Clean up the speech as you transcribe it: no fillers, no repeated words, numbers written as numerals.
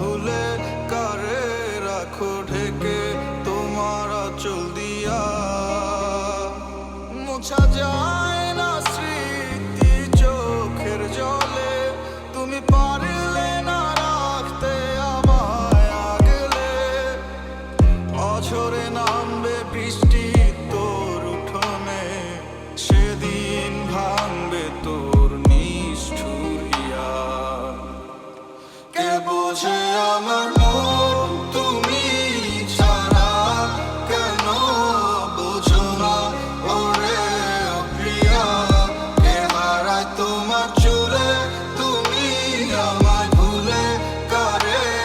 ভুলে কারে রাখো ঢেকে তোমার আঁচল দিয়া। মুছা যায় না স্মৃতি চোখের জলে, তুমি পারলে না রাখতে আমায় আগলে। অঝরে নামবে বৃষ্টি তোর উঠোনে, সেদিন ভাঙবে তোর নিষ্ঠুর হিয়া। কে বোঝে আমার